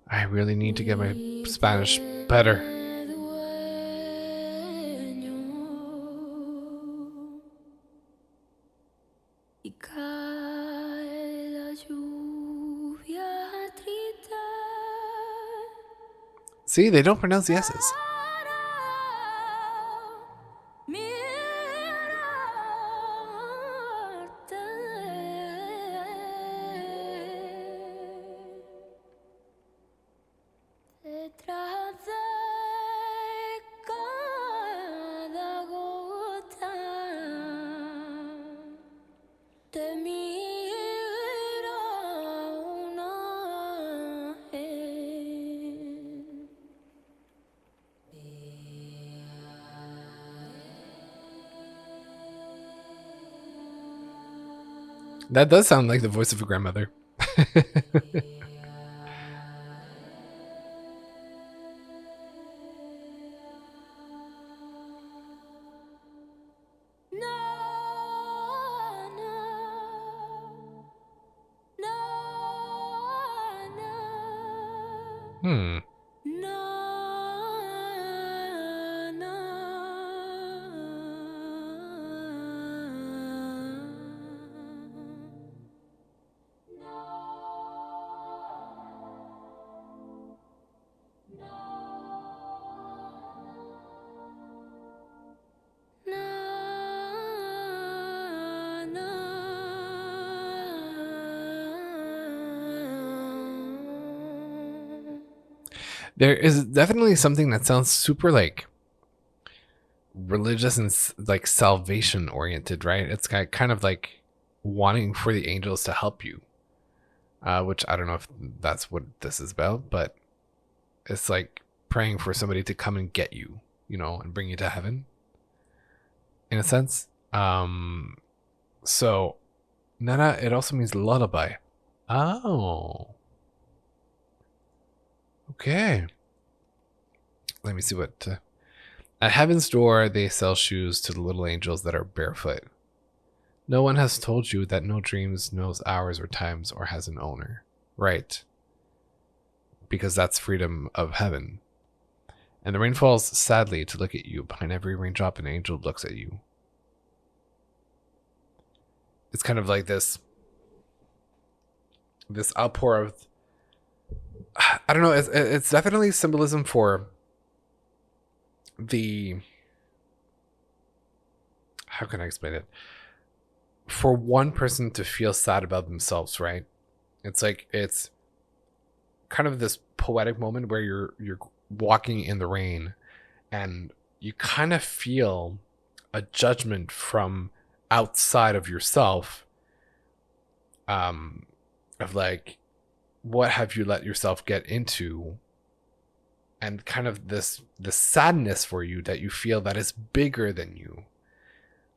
I really need to get my Spanish better. Y cae la lluvia triste. See, they don't pronounce the S's. Detrás de cada gota te mira un ángel. That does sound like the voice of a grandmother. There is definitely something that sounds super like religious and like salvation oriented, right? It's kind of like wanting for the angels to help you, which I don't know if that's what this is about, but it's like praying for somebody to come and get you, you know, and bring you to heaven in a sense. So Nana, it also means lullaby. Oh. Okay. Let me see what... At heaven's door, they sell shoes to the little angels that are barefoot. No one has told you that no dreams knows hours or times or has an owner. Right. Because that's freedom of heaven. And the rain falls sadly to look at you. Behind every raindrop, an angel looks at you. It's kind of like this outpour of... I don't know, it's definitely symbolism for the... How can I explain it? For one person to feel sad about themselves, right? It's like, it's kind of this poetic moment where you're walking in the rain and you kind of feel a judgment from outside of yourself, of like, what have you let yourself get into? And kind of this sadness for you that you feel that is bigger than you.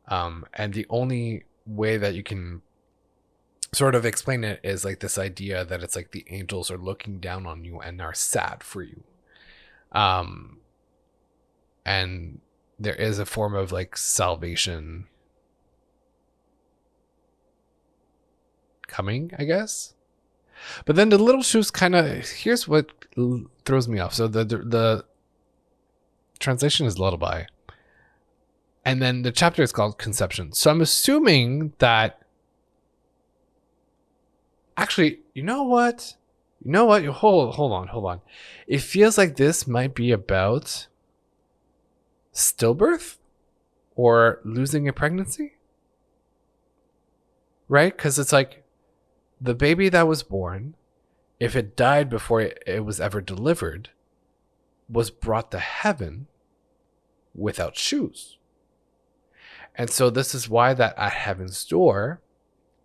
And the only way that you can sort of explain it is like this idea that it's like the angels are looking down on you and are sad for you. And there is a form of like salvation coming, I guess. But then the little shoes kind of, here's what throws me off. So the translation is lullaby. And then the chapter is called Conception. So I'm assuming that, actually, you know what? You know what? Hold on. It feels like this might be about stillbirth or losing a pregnancy. Right? Because it's like the baby that was born, if it died before it was ever delivered, was brought to heaven without shoes. And so this is why that at heaven's door,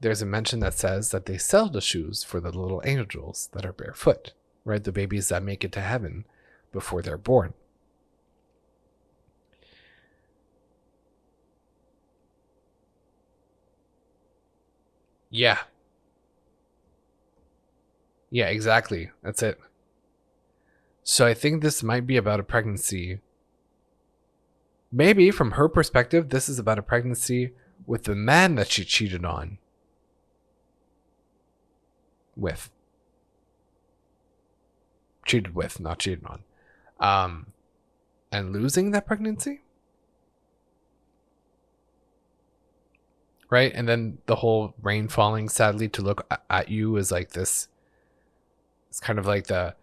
there's a mention that says that they sell the shoes for the little angels that are barefoot, right? The babies that make it to heaven before they're born. Yeah. Yeah, exactly. That's it. So I think this might be about a pregnancy. Maybe from her perspective, this is about a pregnancy with the man that she cheated on. Cheated with, not cheated on. And losing that pregnancy. Right? And then the whole rain falling sadly to look at you is like this. It's kind of like the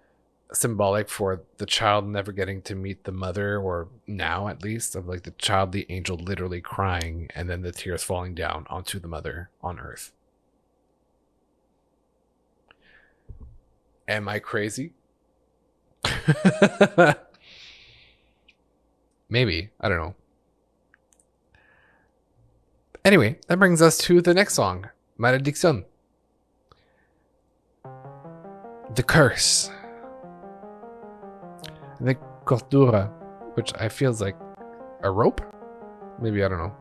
symbolic for the child never getting to meet the mother, or now at least, of like the child, the angel literally crying and then the tears falling down onto the mother on earth. Am I crazy? Maybe. I don't know. Anyway, that brings us to the next song, Maldición. The curse. The Cordura, which I feel is like a rope? Maybe, I don't know.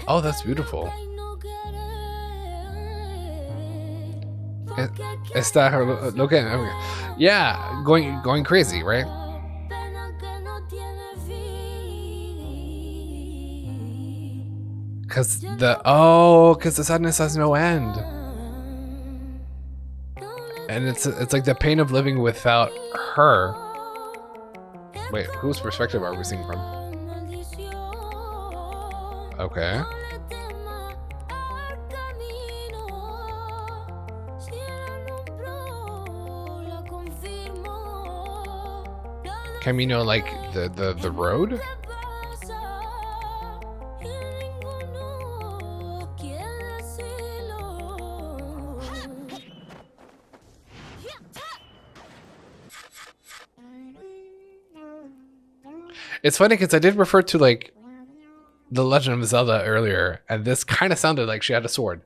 Oh, that's beautiful. Está looking, yeah, going crazy, right? Because the sadness has no end, and it's like the pain of living without her. Wait, whose perspective are we seeing from? Okay. Camino, like the road? It's funny because I did refer to like The Legend of Zelda earlier, and this kind of sounded like she had a sword.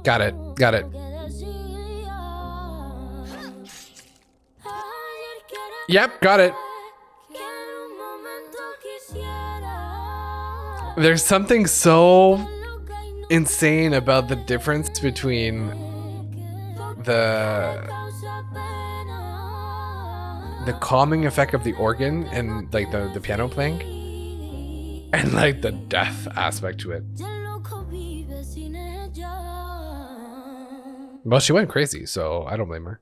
Got it. Yep, got it. There's something so insane about the difference between the calming effect of the organ and like the piano playing, and like the death aspect to it. Well, she went crazy, so I don't blame her.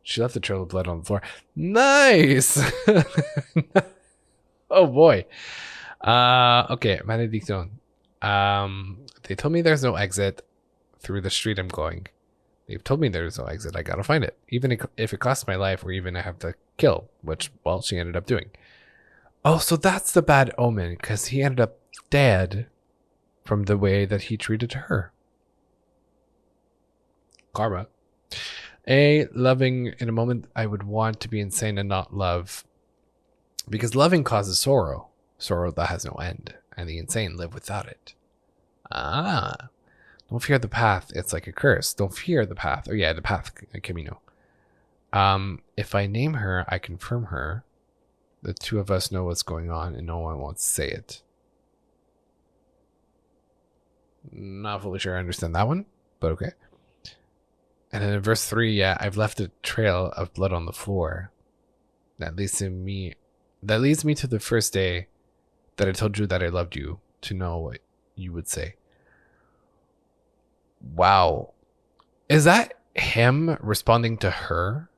She left the trail of blood on the floor. Nice. Oh boy. Okay, Maldición. They told me there's no exit through the street I'm going. They've told me there's no exit. I gotta find it, even if it costs my life, or even I have to kill, which, well, she ended up doing. Oh, so that's the bad omen, because he ended up dead from the way that he treated her. Karma. A, loving in a moment I would want to be insane and not love. Because loving causes sorrow. Sorrow that has no end. And the insane live without it. Ah. Don't fear the path. It's like a curse. Don't fear the path. Oh yeah, the path, Camino. If I name her, I confirm her. The two of us know what's going on and no one wants to say it. Not fully sure I understand that one, but okay. And then in verse 3, yeah, I've left a trail of blood on the floor. That leads me to the first day that I told you that I loved you, to know what you would say. Wow. Is that him responding to her?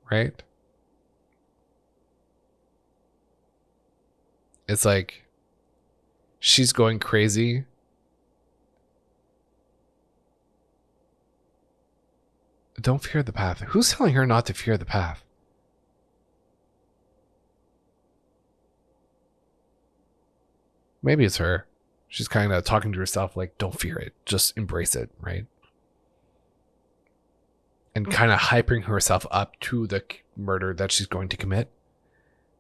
Right? It's like she's going crazy. Don't fear the path. Who's telling her not to fear the path? Maybe it's her. She's kind of talking to herself like, don't fear it. Just embrace it, right? And kind of hyping herself up to the murder that she's going to commit.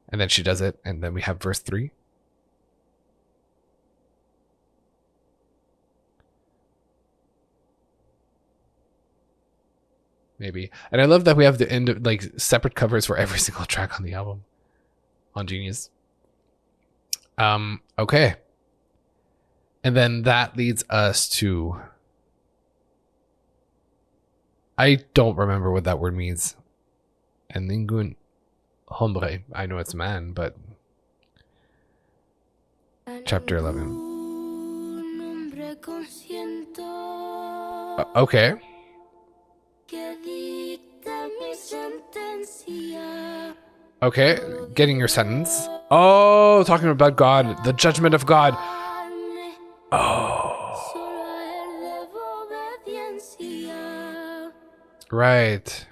And then she does it. And then we have verse 3. Maybe. And I love that we have the end of, like, separate covers for every single track on the album. On Genius. Okay. And then that leads us to... I don't remember what that word means. And NINGÚN, HOMBRE. I know it's man, but... Chapter 11. Okay. Okay, getting your sentence. Oh, talking about God, the judgment of God. Oh. Right.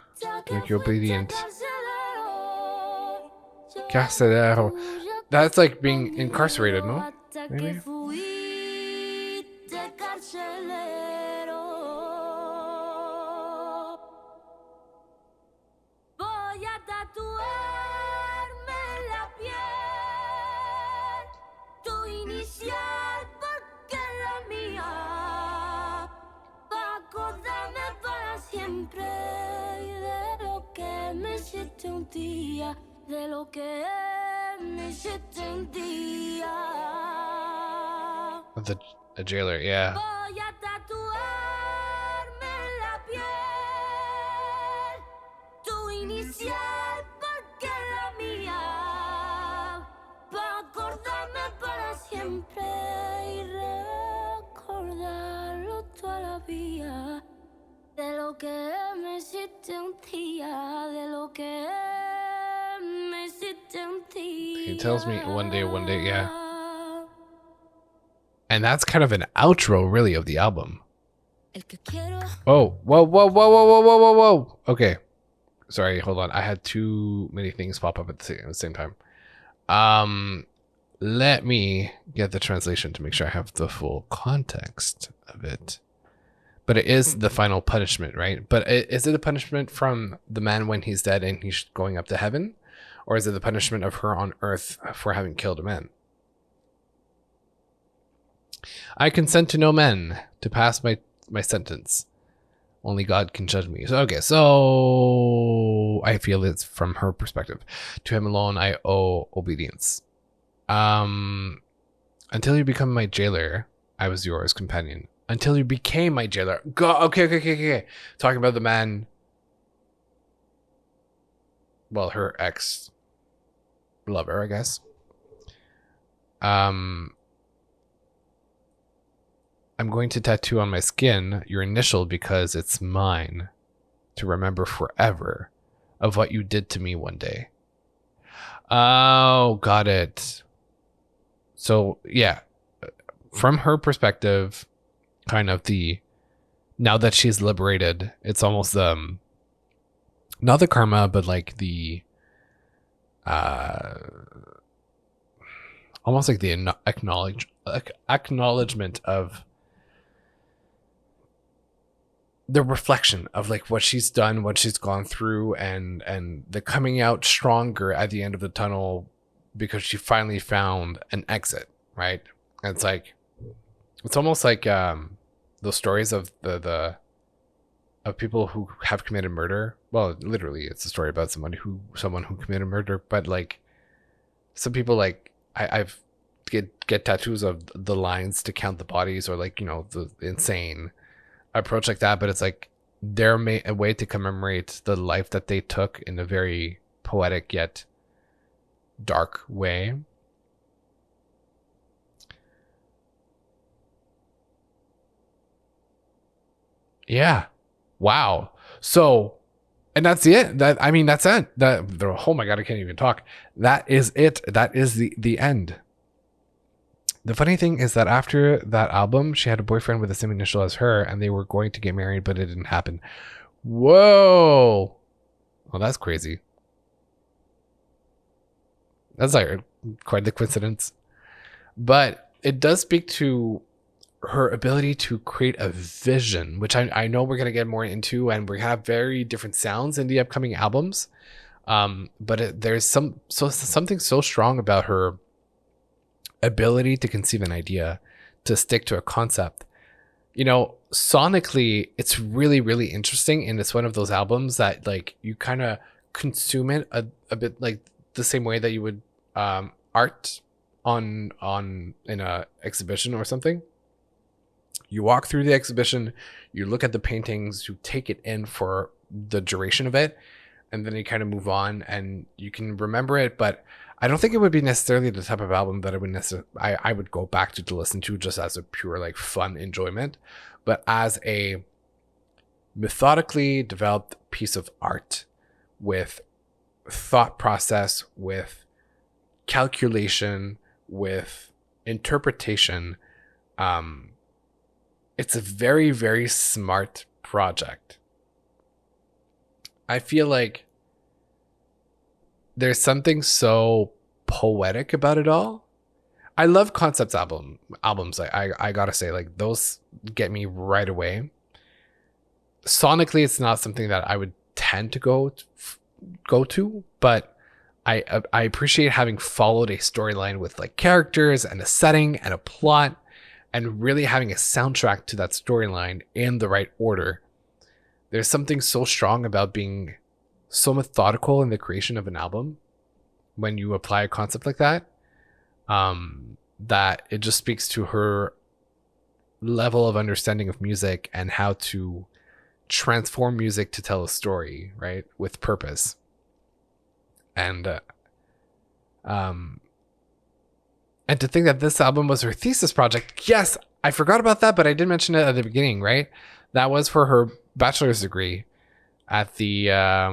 Make you obedient. Carcelero. That's like being incarcerated, no? Maybe? The jailer, yeah. He tells me one day, yeah. And that's kind of an outro, really, of the album. Oh, whoa. Okay. Sorry, hold on. I had too many things pop up at the same time. Let me get the translation to make sure I have the full context of it. But it is the final punishment, right? But is it a punishment from the man when he's dead and he's going up to heaven? Or is it the punishment of her on earth for having killed a man? I consent to no men to pass my sentence. Only God can judge me. So, okay, so I feel it's from her perspective. To him alone I owe obedience. Until you become my jailer, I was yours, companion. Until you became my jailer. Okay. Talking about the man. Well, her ex-lover, I guess. I'm going to tattoo on my skin your initial because it's mine to remember forever of what you did to me one day. Oh, got it. So, yeah, from her perspective, kind of now that she's liberated, it's almost not the karma, but like the almost like the acknowledgement of the reflection of like what she's done, what she's gone through, and the coming out stronger at the end of the tunnel because she finally found an exit, right? And it's like, it's almost like those stories of the of people who have committed murder. Well, literally, it's a story about someone who committed murder. But like, some people, like I've get tattoos of the lines to count the bodies, or like, you know, the insane approach like that. But it's like they're a way to commemorate the life that they took in a very poetic yet dark way. Yeah. Wow. So, and that's it. That's it. Oh my God, I can't even talk. That is it. That is the end. The funny thing is that after that album, she had a boyfriend with the same initial as her, and they were going to get married, but it didn't happen. Whoa. Well, that's crazy. That's like quite the coincidence. But it does speak to her ability to create a vision, which I know we're going to get more into, and we have very different sounds in the upcoming albums. But there's something so strong about her ability to conceive an idea, to stick to a concept. You know, sonically, it's really, really interesting. And it's one of those albums that like you kind of consume it a bit like the same way that you would art in a exhibition or something. You walk through the exhibition, you look at the paintings, you take it in for the duration of it, and then you kind of move on and you can remember it. But I don't think it would be necessarily the type of album that I would go back to listen to just as a pure like fun enjoyment, but as a methodically developed piece of art with thought process, with calculation, with interpretation. It's a very, very smart project. I feel like there's something so poetic about it all. I love concept albums. I gotta say, like, those get me right away. Sonically, it's not something that I would tend to go to, but I appreciate having followed a storyline with like characters and a setting and a plot, and really having a soundtrack to that storyline in the right order. There's something so strong about being so methodical in the creation of an album when you apply a concept like that, that it just speaks to her level of understanding of music and how to transform music to tell a story, right, with purpose. And to think that this album was her thesis project. Yes, I forgot about that, but I did mention it at the beginning, right? That was for her bachelor's degree at the I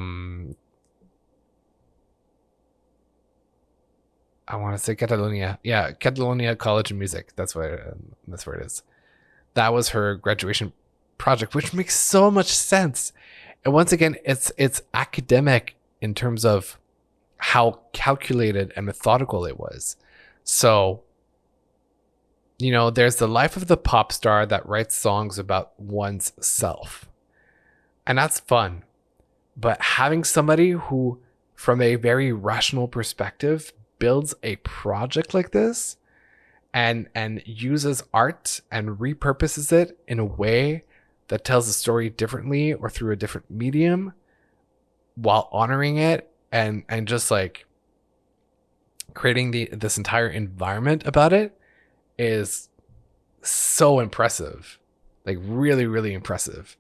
want to say Catalonia. Yeah, Catalonia College of Music. That's where it is. That was her graduation project, which makes so much sense. And once again, it's academic in terms of how calculated and methodical it was. So, you know, there's the life of the pop star that writes songs about one's self. And that's fun. But having somebody who, from a very rational perspective, builds a project like this and uses art and repurposes it in a way that tells the story differently or through a different medium while honoring it and just like creating this entire environment about it is so impressive. Like really, really impressive.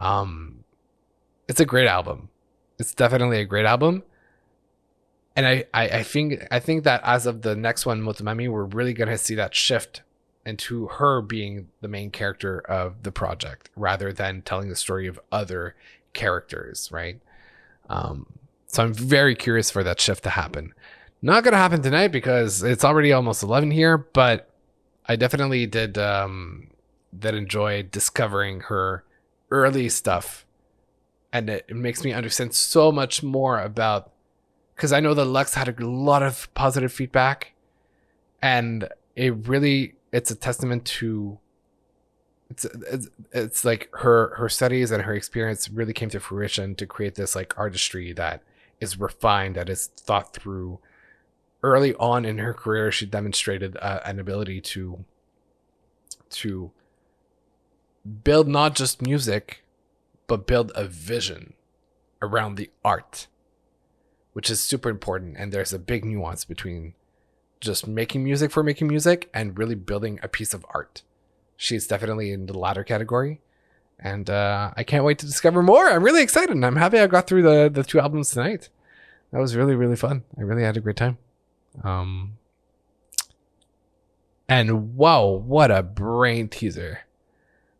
It's a great album. It's definitely a great album. And I think that as of the next one, Motomami, we're really going to see that shift into her being the main character of the project rather than telling the story of other characters, right? So I'm very curious for that shift to happen. Not going to happen tonight because it's already almost 11 here, but I definitely did enjoy discovering her early stuff. And it makes me understand so much more about, because I know that Lux had a lot of positive feedback And it's a testament to, it's like her studies and her experience really came to fruition to create this like artistry that is refined, that is thought through. Early on in her career, she demonstrated an ability to build not just music, but build a vision around the art, which is super important. And there's a big nuance between just making music for making music and really building a piece of art. She's definitely in the latter category. And I can't wait to discover more. I'm really excited. And I'm happy I got through the 2 albums tonight. That was really, really fun. I really had a great time. And wow, what a brain teaser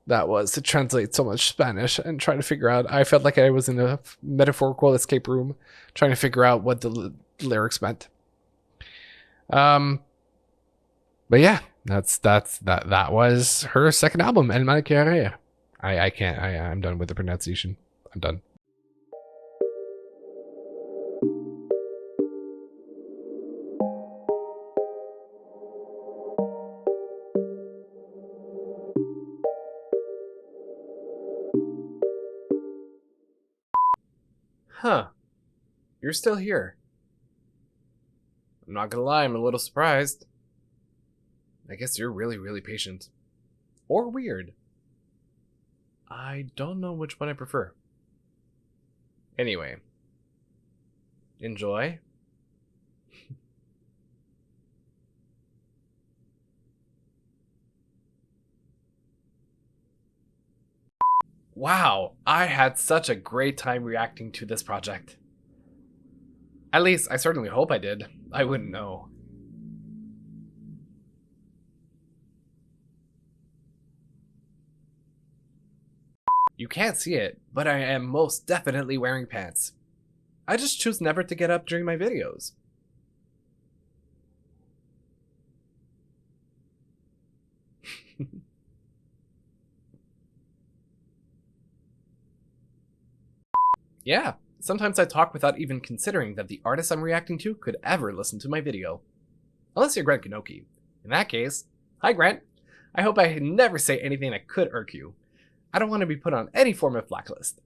that was to translate so much Spanish and try to figure out. I felt like I was in a metaphorical escape room trying to figure out what the lyrics meant. But yeah, that was her second album, El Mal Querer. I'm done with the pronunciation. I'm done. Huh. You're still here. I'm not gonna lie, I'm a little surprised. I guess you're really, really patient. Or weird. I don't know which one I prefer. Anyway. Enjoy. Wow, I had such a great time reacting to this project. At least, I certainly hope I did. I wouldn't know. You can't see it, but I am most definitely wearing pants. I just choose never to get up during my videos. Yeah, sometimes I talk without even considering that the artist I'm reacting to could ever listen to my video. Unless you're Grant Kanoki. In that case, hi Grant. I hope I never say anything that could irk you. I don't want to be put on any form of blacklist.